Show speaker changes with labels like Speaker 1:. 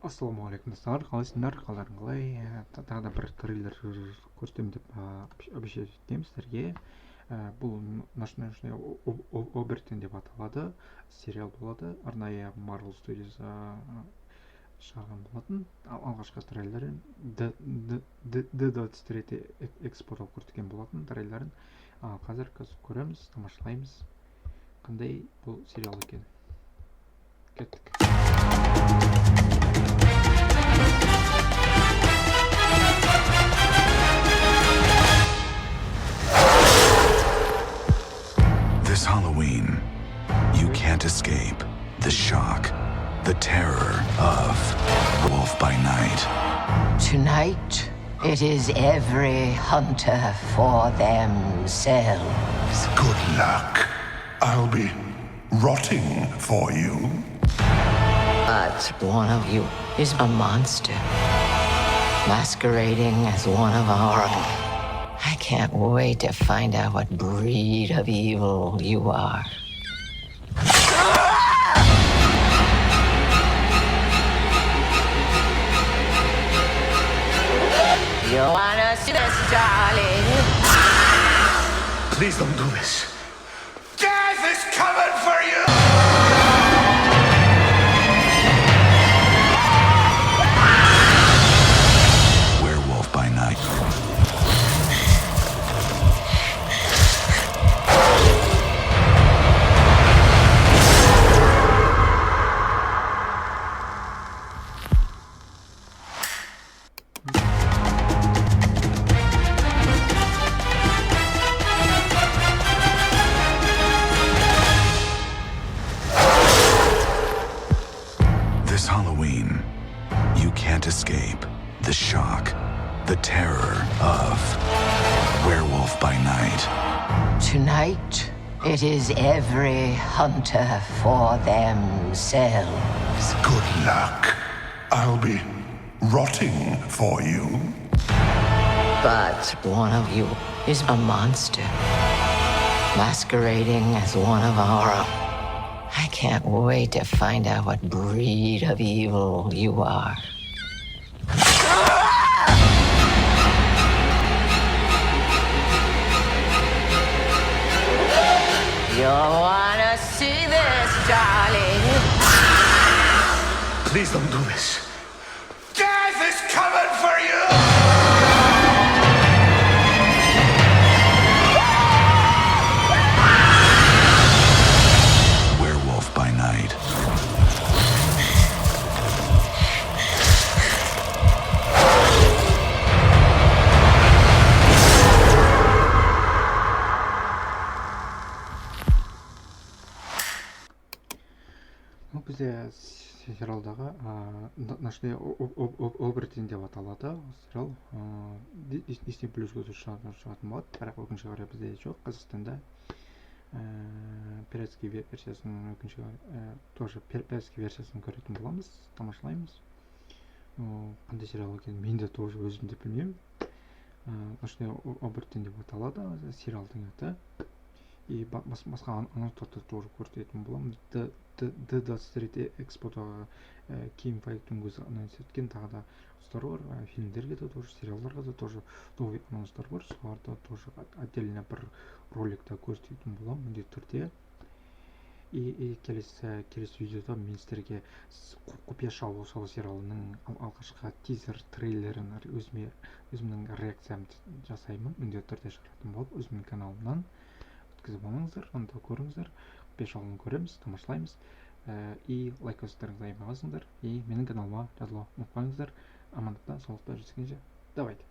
Speaker 1: Ассалаумағалейкум достар, қалайсыңдар, қалдарың қалай? Тағы да бір трейлер көрсетемін деп обещать етемін сіздерге. Бұл ночной обертен деп аталады, сериал болады. Арнайы Marvel студиясы шығарған болатын. Алғашқы трейлерін D23 экспорттау көрсеткен болатын трейлерін. Қазір көреміз, тамашалаймыз қандай бұл сериал екен. Кеттік.
Speaker 2: This Halloween, you can't escape the shock, the terror of Werewolf by Night.
Speaker 3: Tonight, it is every hunter for themselves.
Speaker 4: Good luck. I'll be rotting for you.
Speaker 3: But one of you is a monster, masquerading as one of our own. I can't wait to find out what breed of evil you are. You wanna see this, darling?
Speaker 4: Please don't do this. Death is coming for you!
Speaker 2: Werewolf by Night. This Halloween, you can't escape the shock, the terror of Werewolf by Night.
Speaker 3: Tonight, it is every hunter for themselves.
Speaker 4: Good luck. I'll be rotting for you.
Speaker 3: But one of you is a monster, masquerading as one of our own. I can't wait to find out what breed of evil you are. You wanna see this, darling?
Speaker 4: Please don't do this. Death is coming for you!
Speaker 2: Werewolf by Night.
Speaker 1: Бізде сериалдағы ночной обертен деп аталады сериал. Disney Plus-ға шығатын болады, бірақ өкінішке қарай бізде жоқ. Қазақстанда пиратский версиясын тоже пиратский версиясын көретін боламыз, тамашалаймыз. Қандай сериал екенін мен де тоже өзім де білмеймін. Ночной обертен деп аталады сериалдың аты. И басқа анонстарды тоже көрсететін боламын. D23 экспорттауға кейін файлдың өзі анонс еткен тағы да анонстар бар. Фильмдерге де тоже, сериалдарға да тоже новый анонстар бар. Соларды тоже отдельно бір роликта көрсететін боламын міндетті түрде. И келесі видеода мен сіздерге құпия шоу сериалының алғашқы тизер трейлерін өзімнің реакциямды жасаймын. Міндетті түрде шығаратын болып өзімнің каналымнан өткізіп алыңыздар, анда көріңіздер. Құпия шоуын көреміз, тамашалаймыз. И лайк-көздеріңізді аймағасыңдар. И менің каналыма жазылуға ұмытпаңыздар. Амандықта, саулықта жүздескенше. Давайте.